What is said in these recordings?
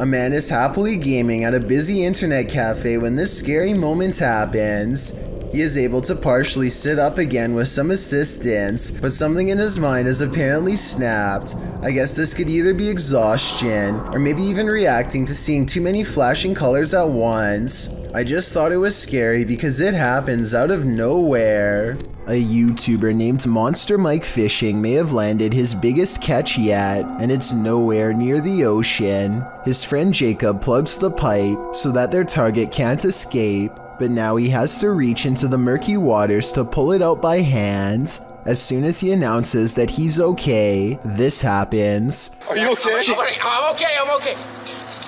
A man is happily gaming at a busy internet cafe when this scary moment happens. He is able to partially sit up again with some assistance, but something in his mind has apparently snapped. I guess this could either be exhaustion, or maybe even reacting to seeing too many flashing colors at once. I just thought it was scary because it happens out of nowhere. A YouTuber named Monster Mike Fishing may have landed his biggest catch yet, and it's nowhere near the ocean. His friend Jacob plugs the pipe so that their target can't escape, but now he has to reach into the murky waters to pull it out by hand. As soon as he announces that he's okay, this happens. Are you okay? I'm okay.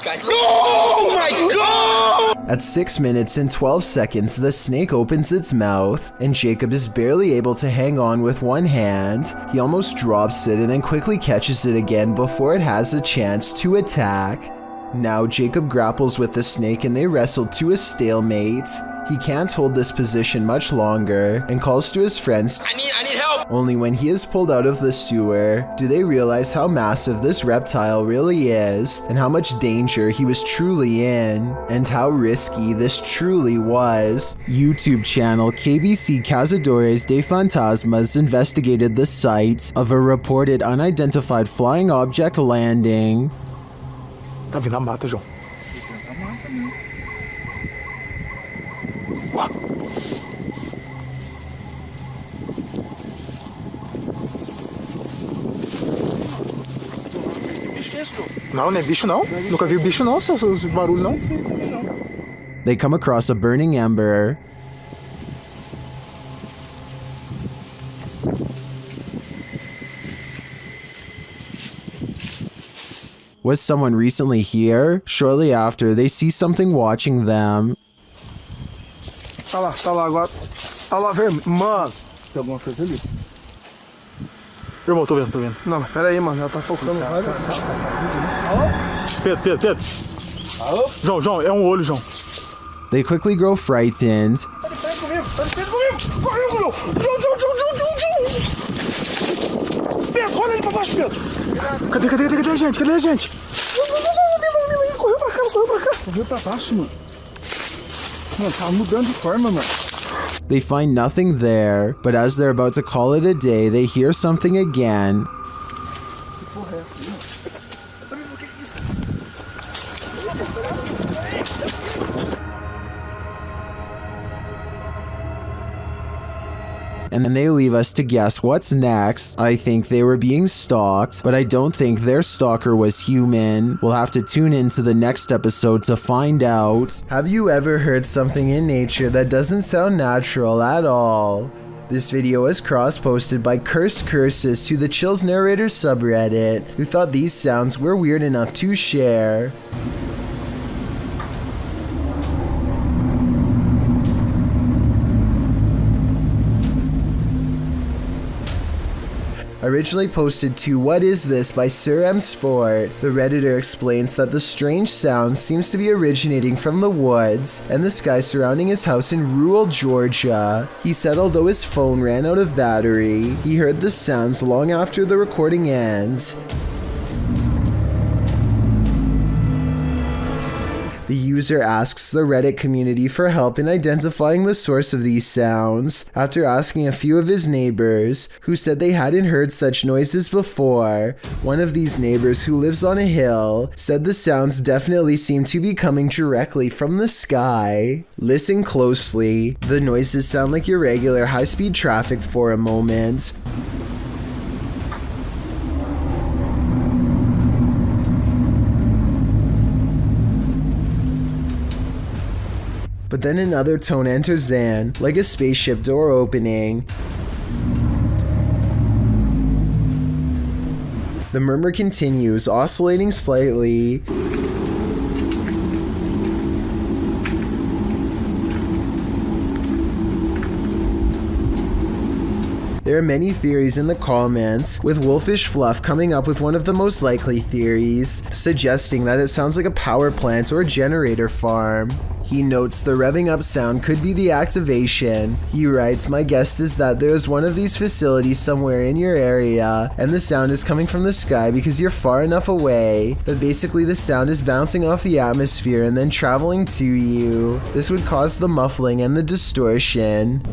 Guys, no! Oh my god! At 6 minutes and 12 seconds, the snake opens its mouth, and Jacob is barely able to hang on with one hand. He almost drops it and then quickly catches it again before it has a chance to attack. Now Jacob grapples with the snake and they wrestle to a stalemate. He can't hold this position much longer and calls to his friends. I need help! Only when he is pulled out of the sewer do they realize how massive this reptile really is and how much danger he was truly in and how risky this truly was. YouTube channel KBC Cazadores de Fantasmas investigated the site of a reported unidentified flying object landing. Tá vindo a mata, João. Uau. Não, não é bicho não. Nunca vi bicho não, os barulhos não. They come across a burning ember. Was someone recently here? Shortly after, they see something watching them. Tá lá agora. Tá lá, velho. Mano, tem alguma coisa ali. Irmão, tô vendo. Não, mas pera aí, mano. Ela tá focando. Alô? Pedro. Alô? João, é olho, João. They quickly grow frightened. Pera comigo. Correu, João. Pedro, olha ali pra baixo, Pedro. Cadê a gente? Correu pra cá. Correu pra baixo, mano. Mano, tá mudando de forma, mano. They find nothing there, but as they're about to call it a day, they hear something again. Que porra é essa, mano? O que é isso? And then they leave us to guess what's next. I think they were being stalked, but I don't think their stalker was human. We'll have to tune into the next episode to find out. Have you ever heard something in nature that doesn't sound natural at all? This video was cross-posted by Cursed Curses to the Chills Narrator subreddit, who thought these sounds were weird enough to share. Originally posted to What Is This by Sir M Sport, the Redditor explains that the strange sound seems to be originating from the woods and the sky surrounding his house in rural Georgia. He said although his phone ran out of battery, he heard the sounds long after the recording ends. The user asks the Reddit community for help in identifying the source of these sounds, after asking a few of his neighbors, who said they hadn't heard such noises before. One of these neighbors, who lives on a hill, said the sounds definitely seem to be coming directly from the sky. Listen closely. The noises sound like irregular high-speed traffic for a moment. But then another tone enters in, like a spaceship door opening. The murmur continues, oscillating slightly. There are many theories in the comments, with Wolfish Fluff coming up with one of the most likely theories, suggesting that it sounds like a power plant or generator farm. He notes the revving up sound could be the activation. He writes, "My guess is that there's one of these facilities somewhere in your area, and the sound is coming from the sky because you're far enough away that basically the sound is bouncing off the atmosphere and then traveling to you. This would cause the muffling and the distortion."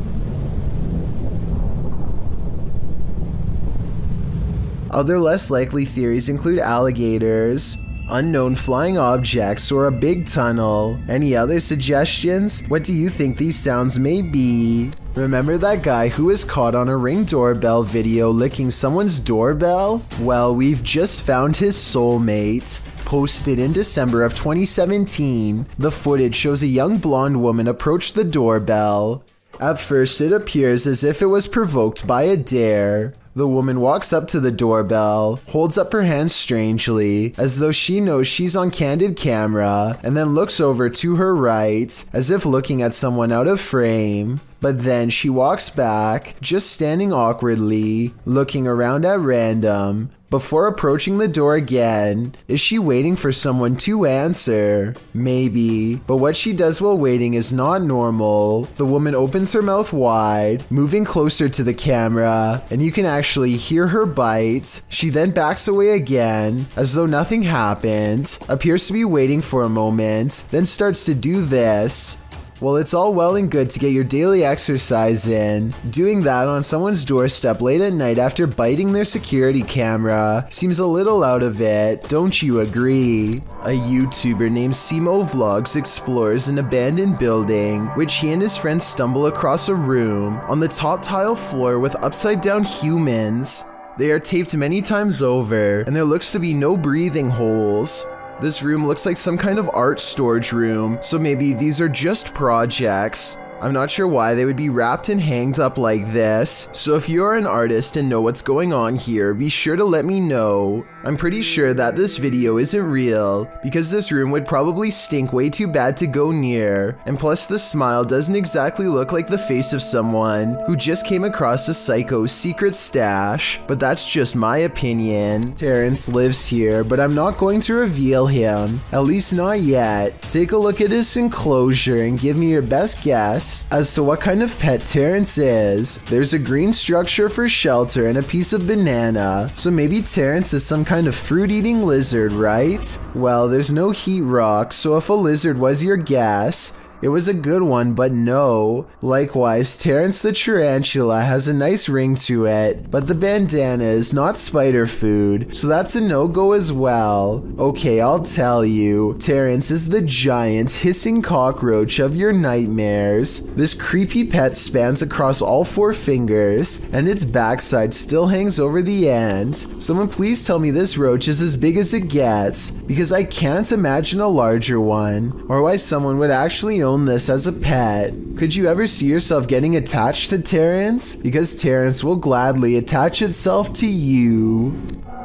Other less likely theories include alligators, unknown flying objects, or a big tunnel. Any other suggestions? What do you think these sounds may be? Remember that guy who was caught on a Ring doorbell video licking someone's doorbell? Well, we've just found his soulmate. Posted in December of 2017, the footage shows a young blonde woman approach the doorbell. At first, it appears as if it was provoked by a dare. The woman walks up to the doorbell, holds up her hands strangely, as though she knows she's on candid camera, and then looks over to her right, as if looking at someone out of frame. But then she walks back, just standing awkwardly, looking around at random, before approaching the door again. Is she waiting for someone to answer? Maybe, but what she does while waiting is not normal. The woman opens her mouth wide, moving closer to the camera, and you can actually hear her bite. She then backs away again, as though nothing happened, appears to be waiting for a moment, then starts to do this. Well, it's all well and good to get your daily exercise in. Doing that on someone's doorstep late at night after biting their security camera seems a little out of it, don't you agree? A YouTuber named Simo Vlogs explores an abandoned building, which he and his friends stumble across a room on the top tile floor with upside down humans. They are taped many times over, and there looks to be no breathing holes. This room looks like some kind of art storage room, so maybe these are just projects. I'm not sure why they would be wrapped and hanged up like this, so if you're an artist and know what's going on here, be sure to let me know. I'm pretty sure that this video isn't real, because this room would probably stink way too bad to go near, and plus the smile doesn't exactly look like the face of someone who just came across a psycho's secret stash, but that's just my opinion. Terrence lives here, but I'm not going to reveal him, at least not yet. Take a look at his enclosure and give me your best guess as to what kind of pet Terrence is. There's a green structure for shelter and a piece of banana, so maybe Terrence is some kind of fruit-eating lizard, right? Well, there's no heat rock, so if a lizard was your guess, it was a good one, but no. Likewise, Terrence the tarantula has a nice ring to it, but the bandana is not spider food, so that's a no-go as well. Okay, I'll tell you. Terrence is the giant, hissing cockroach of your nightmares. This creepy pet spans across all 4 fingers, and its backside still hangs over the end. Someone please tell me this roach is as big as it gets, because I can't imagine a larger one, or why someone would actually own this as a pet. Could you ever see yourself getting attached to Terrence? Because Terrence will gladly attach itself to you.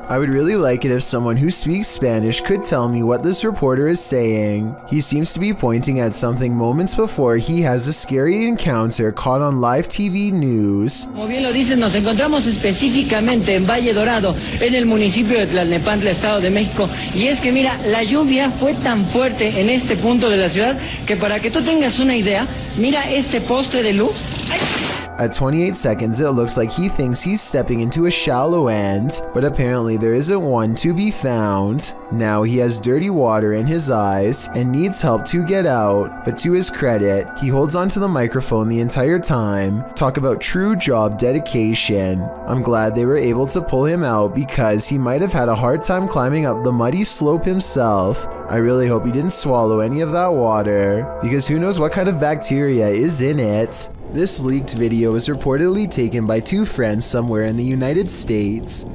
I would really like it if someone who speaks Spanish could tell me what this reporter is saying. He seems to be pointing at something moments before he has a scary encounter caught on live TV news. Como bien lo dicen, nos encontramos específicamente en Valle Dorado, en el municipio de Tlalnepantla, Estado de México. Y es que mira, la lluvia fue tan fuerte en este punto de la ciudad que para que tú tengas una idea, mira este poste de luz. ¡Ay! At 28 seconds, it looks like he thinks he's stepping into a shallow end, but apparently there isn't one to be found. Now he has dirty water in his eyes and needs help to get out, but to his credit, he holds onto the microphone the entire time. Talk about true job dedication. I'm glad they were able to pull him out because he might have had a hard time climbing up the muddy slope himself. I really hope he didn't swallow any of that water, because who knows what kind of bacteria is in it. This leaked video was reportedly taken by 2 friends somewhere in the United States.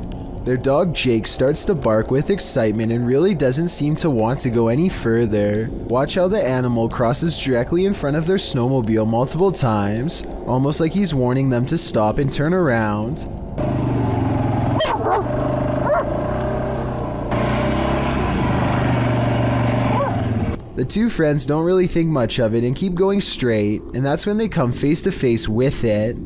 Their dog Jake starts to bark with excitement and really doesn't seem to want to go any further. Watch how the animal crosses directly in front of their snowmobile multiple times, almost like he's warning them to stop and turn around. The 2 friends don't really think much of it and keep going straight, and that's when they come face to face with it.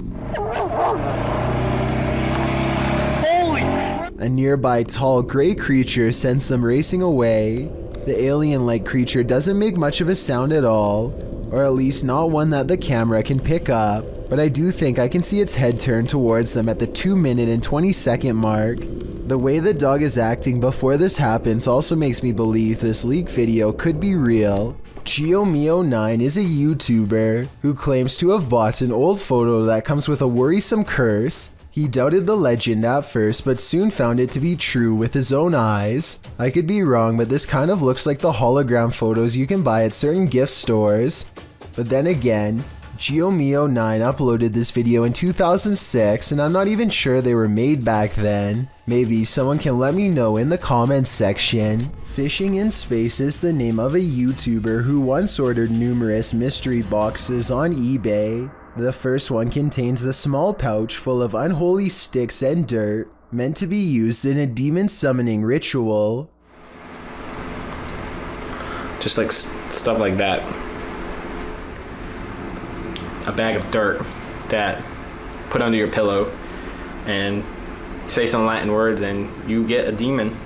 A nearby tall gray creature sends them racing away. The alien-like creature doesn't make much of a sound at all, or at least not one that the camera can pick up, but I do think I can see its head turn towards them at the 2-minute and 20-second mark. The way the dog is acting before this happens also makes me believe this leak video could be real. GeoMio9 is a YouTuber who claims to have bought an old photo that comes with a worrisome curse. He doubted the legend at first, but soon found it to be true with his own eyes. I could be wrong, but this kind of looks like the hologram photos you can buy at certain gift stores. But then again, GeoMio9 uploaded this video in 2006, and I'm not even sure they were made back then. Maybe someone can let me know in the comments section. Fishing in Space is the name of a YouTuber who once ordered numerous mystery boxes on eBay. The first one contains a small pouch full of unholy sticks and dirt, meant to be used in a demon summoning ritual. Just like stuff like that. A bag of dirt that put under your pillow and say some Latin words and you get a demon.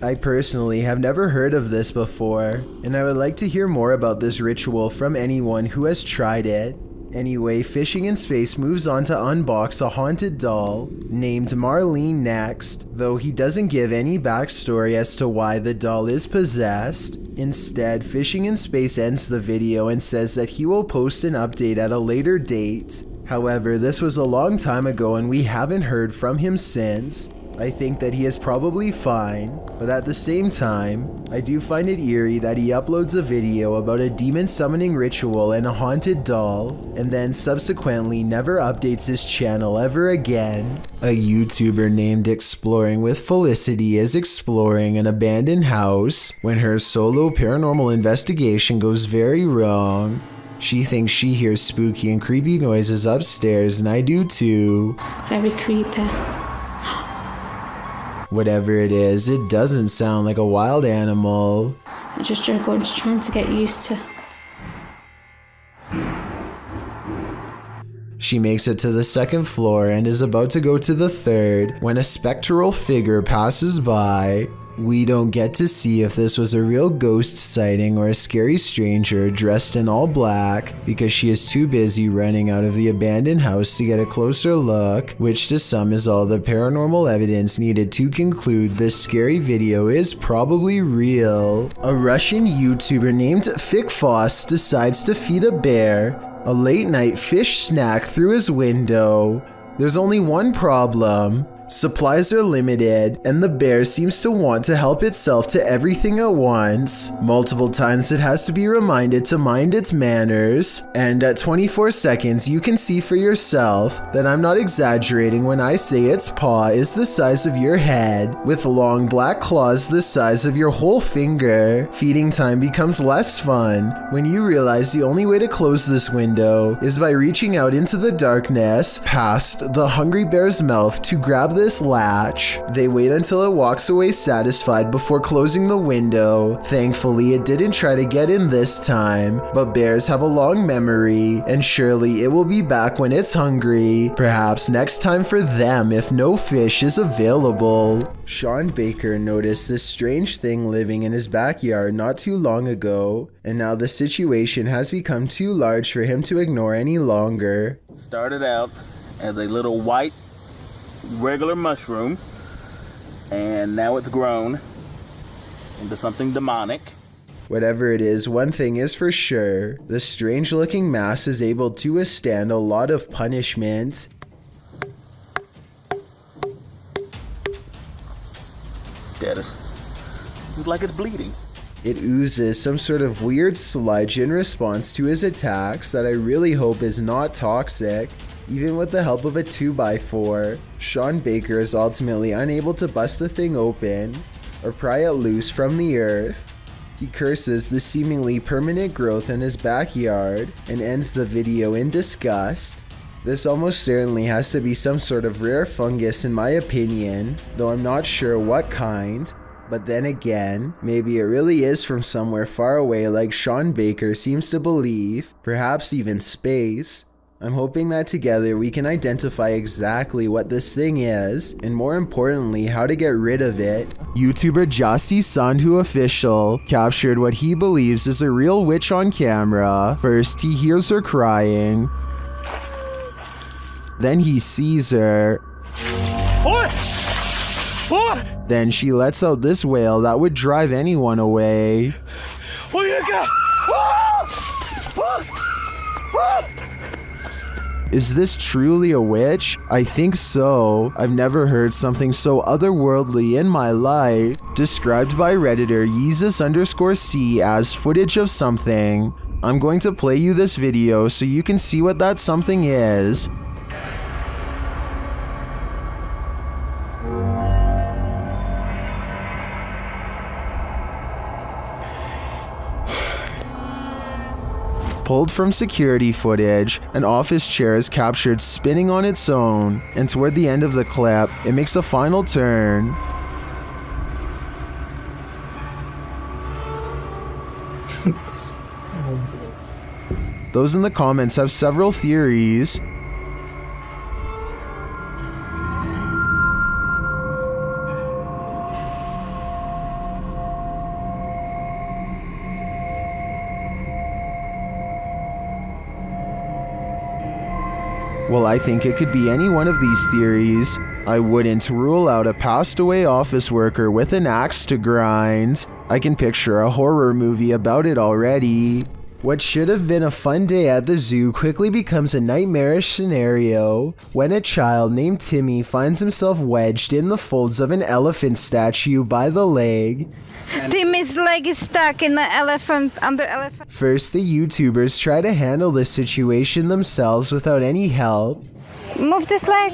I personally have never heard of this before, and I would like to hear more about this ritual from anyone who has tried it. Anyway, Fishing in Space moves on to unbox a haunted doll named Marlene next, though he doesn't give any backstory as to why the doll is possessed. Instead, Fishing in Space ends the video and says that he will post an update at a later date. However, this was a long time ago and we haven't heard from him since. I think that he is probably fine, but at the same time, I do find it eerie that he uploads a video about a demon summoning ritual and a haunted doll, and then subsequently never updates his channel ever again. A YouTuber named Exploring with Felicity is exploring an abandoned house when her solo paranormal investigation goes very wrong. She thinks she hears spooky and creepy noises upstairs, and I do too. Very creepy. Whatever it is, it doesn't sound like a wild animal. I'm just trying to get used to. She makes it to the second floor and is about to go to the third when a spectral figure passes by. We don't get to see if this was a real ghost sighting or a scary stranger dressed in all black because she is too busy running out of the abandoned house to get a closer look, which to some is all the paranormal evidence needed to conclude this scary video is probably real. A Russian YouTuber named Fikfos decides to feed a bear a late night fish snack through his window. There's only one problem. Supplies are limited, and the bear seems to want to help itself to everything at once. Multiple times it has to be reminded to mind its manners, and at 24 seconds you can see for yourself that I'm not exaggerating when I say its paw is the size of your head, with long black claws the size of your whole finger. Feeding time becomes less fun when you realize the only way to close this window is by reaching out into the darkness past the hungry bear's mouth to grab this latch. They wait until it walks away satisfied before closing the window. Thankfully, it didn't try to get in this time, but bears have a long memory, and surely it will be back when it's hungry. Perhaps next time for them if no fish is available. Sean Baker noticed this strange thing living in his backyard not too long ago, and now the situation has become too large for him to ignore any longer. Started out as a little white regular mushroom, and now it's grown into something demonic. Whatever it is, one thing is for sure, the strange looking mass is able to withstand a lot of punishment. Dead. It's like it's bleeding. It oozes some sort of weird sludge in response to his attacks that I really hope is not toxic. Even with the help of a 2x4, Sean Baker is ultimately unable to bust the thing open or pry it loose from the earth. He curses the seemingly permanent growth in his backyard and ends the video in disgust. This almost certainly has to be some sort of rare fungus in my opinion, though I'm not sure what kind. But then again, maybe it really is from somewhere far away like Sean Baker seems to believe, perhaps even space. I'm hoping that together we can identify exactly what this thing is, and more importantly, how to get rid of it. YouTuber Jasti Sandhu Official captured what he believes is a real witch on camera. First, he hears her crying. Then he sees her. Then she lets out this wail that would drive anyone away. Is this truly a witch? I think so. I've never heard something so otherworldly in my life. Described by Redditor Yeezus_C as footage of something. I'm going to play you this video so you can see what that something is. Pulled from security footage, an office chair is captured spinning on its own, and toward the end of the clip, it makes a final turn. Those in the comments have several theories. Well, I think it could be any one of these theories. I wouldn't rule out a passed away office worker with an axe to grind. I can picture a horror movie about it already. What should have been a fun day at the zoo quickly becomes a nightmarish scenario when a child named Timmy finds himself wedged in the folds of an elephant statue by the leg. Timmy's leg is stuck in the elephant. First, the YouTubers try to handle this situation themselves without any help. Move this leg.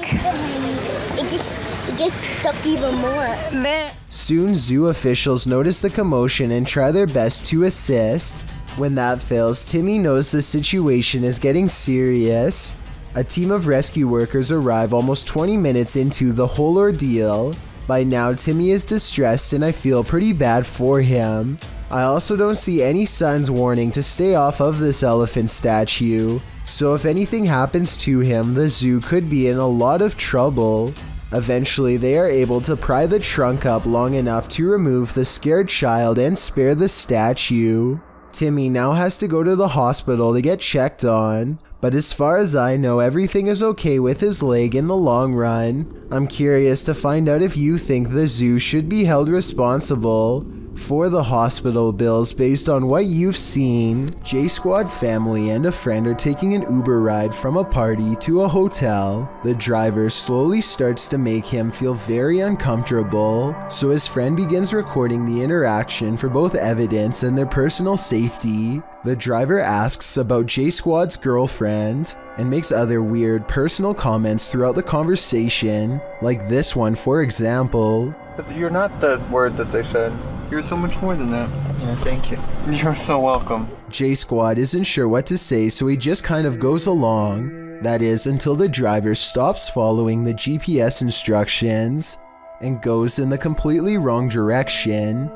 It gets stuck even more. There. Soon, zoo officials notice the commotion and try their best to assist. When that fails, Timmy knows the situation is getting serious. A team of rescue workers arrive almost 20 minutes into the whole ordeal. By now, Timmy is distressed and I feel pretty bad for him. I also don't see any signs warning to stay off of this elephant statue. So if anything happens to him, the zoo could be in a lot of trouble. Eventually, they are able to pry the trunk up long enough to remove the scared child and spare the statue. Timmy now has to go to the hospital to get checked on, but as far as I know, everything is okay with his leg in the long run. I'm curious to find out if you think the zoo should be held responsible for the hospital bills based on what you've seen. J-Squad family and a friend are taking an Uber ride from a party to a hotel. The driver slowly starts to make him feel very uncomfortable, so his friend begins recording the interaction for both evidence and their personal safety. The driver asks about J-Squad's girlfriend and makes other weird personal comments throughout the conversation, like this one for example. But you're not the word that they said. You're so much more than that. Yeah, thank you. You're so welcome. J-Squad isn't sure what to say, so he just kind of goes along. That is, until the driver stops following the GPS instructions and goes in the completely wrong direction.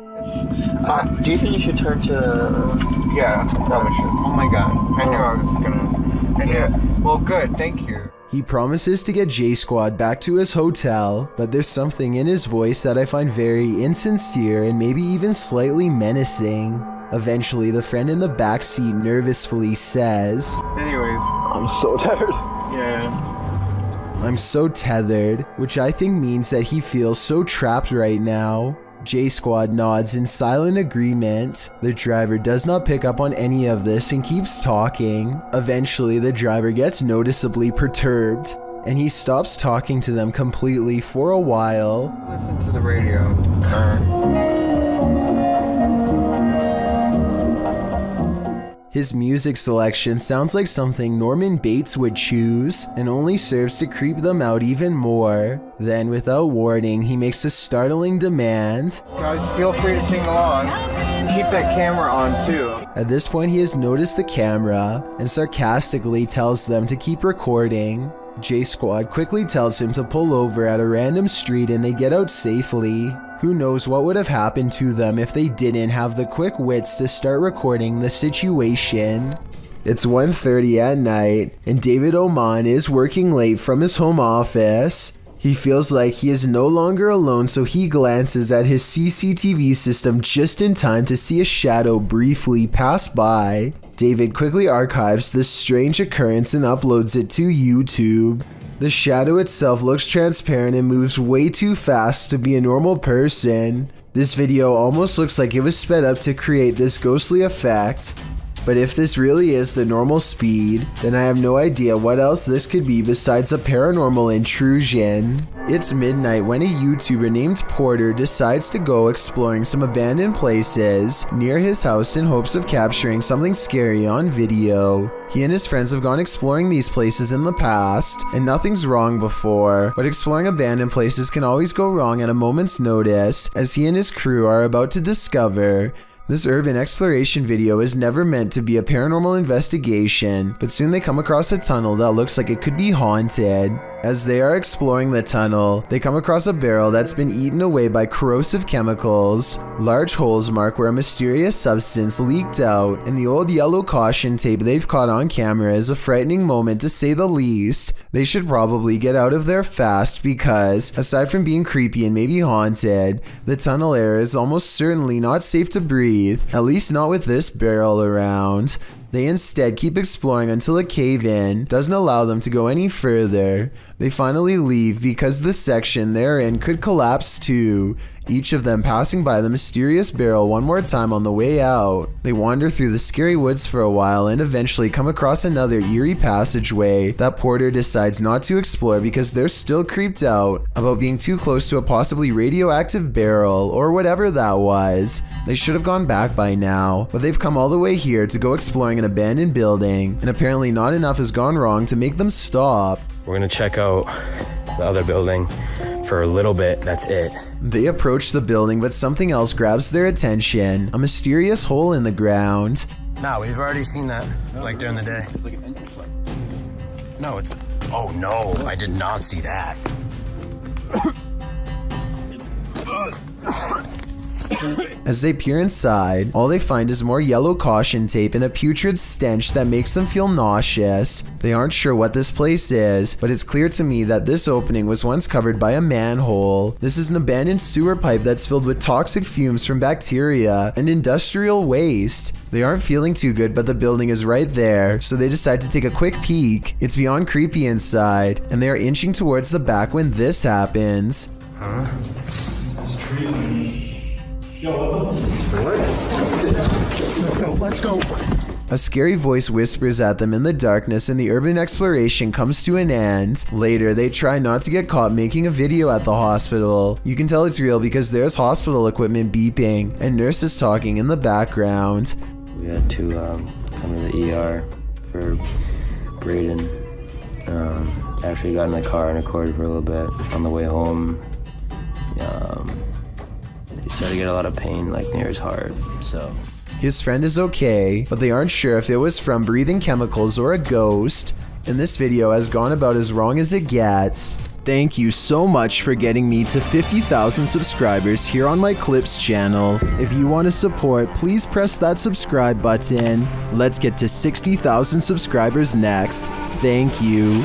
Do you think you should turn to... Yeah, I probably should. Oh my god. I knew I was gonna... Yeah. Well, good. Thank you. He promises to get J-Squad back to his hotel, but there's something in his voice that I find very insincere and maybe even slightly menacing. Eventually, the friend in the backseat nervously says, Anyways, I'm so tired. Yeah. I'm so tethered, which I think means that he feels so trapped right now. J-Squad nods in silent agreement. The driver does not pick up on any of this and keeps talking. Eventually, the driver gets noticeably perturbed, and he stops talking to them completely for a while. Listen to the radio. His music selection sounds like something Norman Bates would choose, and only serves to creep them out even more. Then, without warning, he makes a startling demand. Guys, feel free to sing along. Keep that camera on, too. At this point, he has noticed the camera, and sarcastically tells them to keep recording. J-Squad quickly tells him to pull over at a random street and they get out safely. Who knows what would have happened to them if they didn't have the quick wits to start recording the situation. It's 1:30 at night, and David Oman is working late from his home office. He feels like he is no longer alone, so he glances at his CCTV system just in time to see a shadow briefly pass by. David quickly archives this strange occurrence and uploads it to YouTube. The shadow itself looks transparent and moves way too fast to be a normal person. This video almost looks like it was sped up to create this ghostly effect. But if this really is the normal speed, then I have no idea what else this could be besides a paranormal intrusion. It's midnight when a YouTuber named Porter decides to go exploring some abandoned places near his house in hopes of capturing something scary on video. He and his friends have gone exploring these places in the past, and nothing's wrong before, but exploring abandoned places can always go wrong at a moment's notice, as he and his crew are about to discover. This urban exploration video is never meant to be a paranormal investigation, but soon they come across a tunnel that looks like it could be haunted. As they are exploring the tunnel, they come across a barrel that's been eaten away by corrosive chemicals. Large holes mark where a mysterious substance leaked out, and the old yellow caution tape they've caught on camera is a frightening moment to say the least. They should probably get out of there fast because, aside from being creepy and maybe haunted, the tunnel air is almost certainly not safe to breathe, at least not with this barrel around. They instead keep exploring until a cave-in doesn't allow them to go any further. They finally leave because the section they're in could collapse too, each of them passing by the mysterious barrel one more time on the way out. They wander through the scary woods for a while and eventually come across another eerie passageway that Porter decides not to explore because they're still creeped out about being too close to a possibly radioactive barrel or whatever that was. They should have gone back by now, but they've come all the way here to go exploring an abandoned building, and apparently not enough has gone wrong to make them stop. We're gonna check out the other building for a little bit, that's it. They approach the building, but something else grabs their attention, a mysterious hole in the ground. No, we've already seen that, like during the day. It's like an entrance light. No, it's... Oh no, I did not see that. As they peer inside, all they find is more yellow caution tape and a putrid stench that makes them feel nauseous. They aren't sure what this place is, but it's clear to me that this opening was once covered by a manhole. This is an abandoned sewer pipe that's filled with toxic fumes from bacteria and industrial waste. They aren't feeling too good, but the building is right there, so they decide to take a quick peek. It's beyond creepy inside, and they are inching towards the back when this happens. Huh? Let's go. A scary voice whispers at them in the darkness and the urban exploration comes to an end. Later, they try not to get caught making a video at the hospital. You can tell it's real because there's hospital equipment beeping and nurses talking in the background. We had to come to the ER for Braden. Actually got in the car and recorded for a little bit. On the way home, he started to get a lot of pain like near his heart, so... His friend is okay, but they aren't sure if it was from breathing chemicals or a ghost, and this video has gone about as wrong as it gets. Thank you so much for getting me to 50,000 subscribers here on my Clips channel. If you want to support, please press that subscribe button. Let's get to 60,000 subscribers next. Thank you.